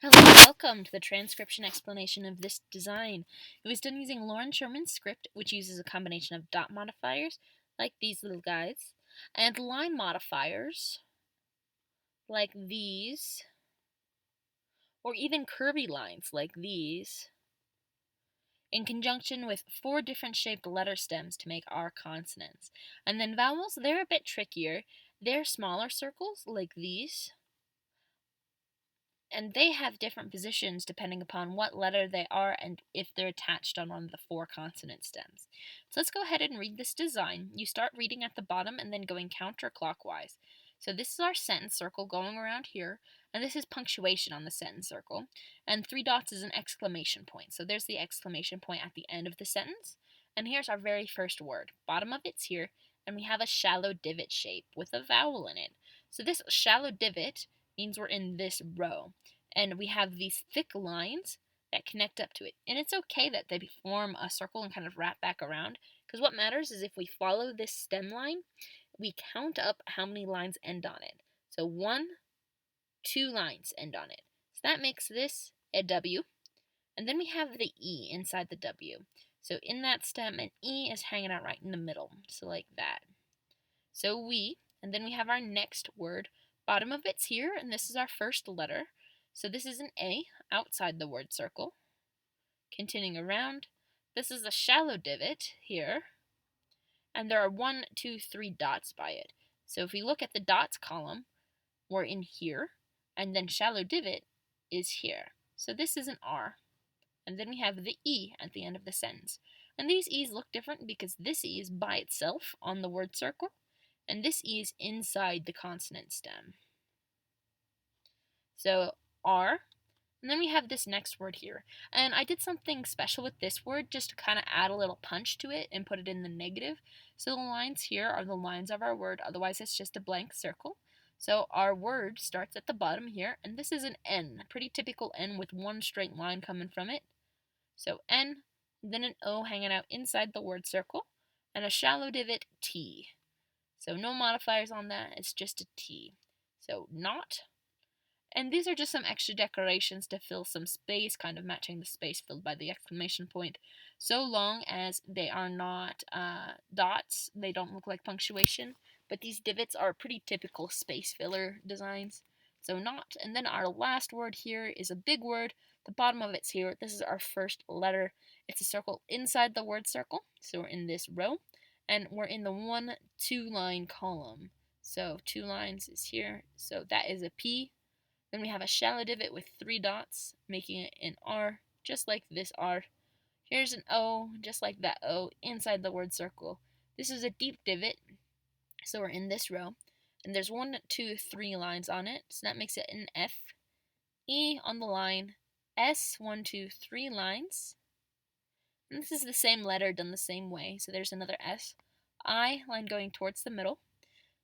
Hello and welcome to the transcription explanation of this design. It was done using Loren Sherman's script, which uses a combination of dot modifiers, like these little guys, and line modifiers, like these, or even curvy lines, like these, in conjunction with 4 different shaped letter stems to make our consonants. And then vowels, they're a bit trickier. They're smaller circles, like these, and they have different positions depending upon what letter they are and if they're attached on one of the 4 consonant stems. So let's go ahead and read this design. You start reading at the bottom and then going counterclockwise. So this is our sentence circle going around here, and this is punctuation on the sentence circle, and 3 dots is an exclamation point. So there's the exclamation point at the end of the sentence, and here's our very first word. Bottom of it's here, and we have a shallow divot shape with a vowel in it. So this shallow divot means we're in this row, and we have these thick lines that connect up to it. And it's okay that they form a circle and kind of wrap back around, because what matters is if we follow this stem line, we count up how many lines end on it. So 1, 2 lines end on it. So that makes this a W. And then we have the E inside the W. So in that stem, an E is hanging out right in the middle. So like that. So we, and then we have our next word. Bottom of it's here, and this is our first letter. So this is an A outside the word circle. Continuing around, this is a shallow divot here, and there are 1, 2, 3 dots by it. So if we look at the dots column, we're in here, and then shallow divot is here. So this is an R. And then we have the E at the end of the sentence. And these E's look different because this E is by itself on the word circle, and this E is inside the consonant stem. So R, and then we have this next word here. And I did something special with this word just to kind of add a little punch to it and put it in the negative. So the lines here are the lines of our word, otherwise it's just a blank circle. So our word starts at the bottom here, and this is an N, a pretty typical N with one straight line coming from it. So N, then an O hanging out inside the word circle, and a shallow divot T. So no modifiers on that, it's just a T. So not. And these are just some extra decorations to fill some space, kind of matching the space filled by the exclamation point. So long as they are not dots, they don't look like punctuation, but these divots are pretty typical space filler designs. So not. And then our last word here is a big word. The bottom of it's here. This is our first letter. It's a circle inside the word circle. So we're in this row, and we're in the 1, 2 line column. So 2 lines is here. So that is a P. Then we have a shallow divot with 3 dots, making it an R, just like this R. Here's an O, just like that O, inside the word circle. This is a deep divot, so we're in this row. And there's 1, 2, 3 lines on it, so that makes it an F. E on the line, S, 1, 2, 3 lines. And this is the same letter done the same way, so there's another S. I, line going towards the middle.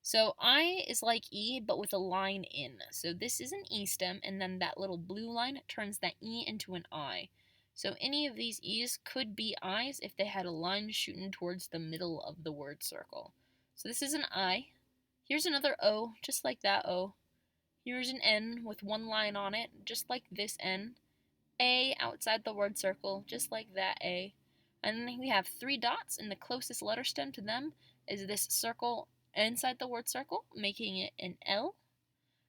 So I is like E, but with a line in. So this is an E stem, and then that little blue line turns that E into an I. So any of these E's could be I's if they had a line shooting towards the middle of the word circle. So this is an I. Here's another O, just like that O. Here's an N with 1 line on it, just like this N. A outside the word circle, just like that A. And then we have 3 dots, and the closest letter stem to them is this circle inside the word circle, making it an L.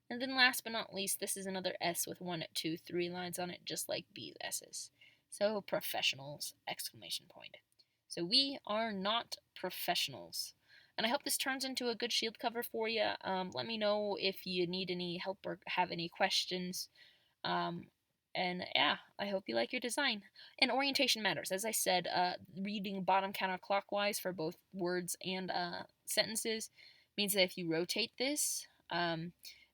And then last but not least, this is another S with 1, 2, 3 lines on it, just like these S's. So professionals, exclamation point. So we are not professionals. And I hope this turns into a good shield cover for you. Let me know if you need any help or have any questions. And yeah, I hope you like your design. And orientation matters. As I said, reading bottom counterclockwise for both words and sentences means that if you rotate this,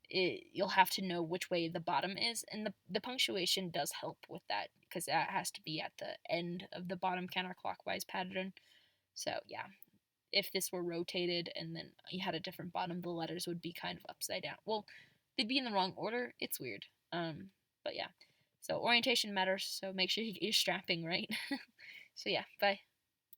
you'll have to know which way the bottom is. And the punctuation does help with that because that has to be at the end of the bottom counterclockwise pattern. So yeah, if this were rotated and then you had a different bottom, the letters would be kind of upside down. Well, they'd be in the wrong order. It's weird. But yeah. So orientation matters, so make sure you get your strapping right. So yeah, bye.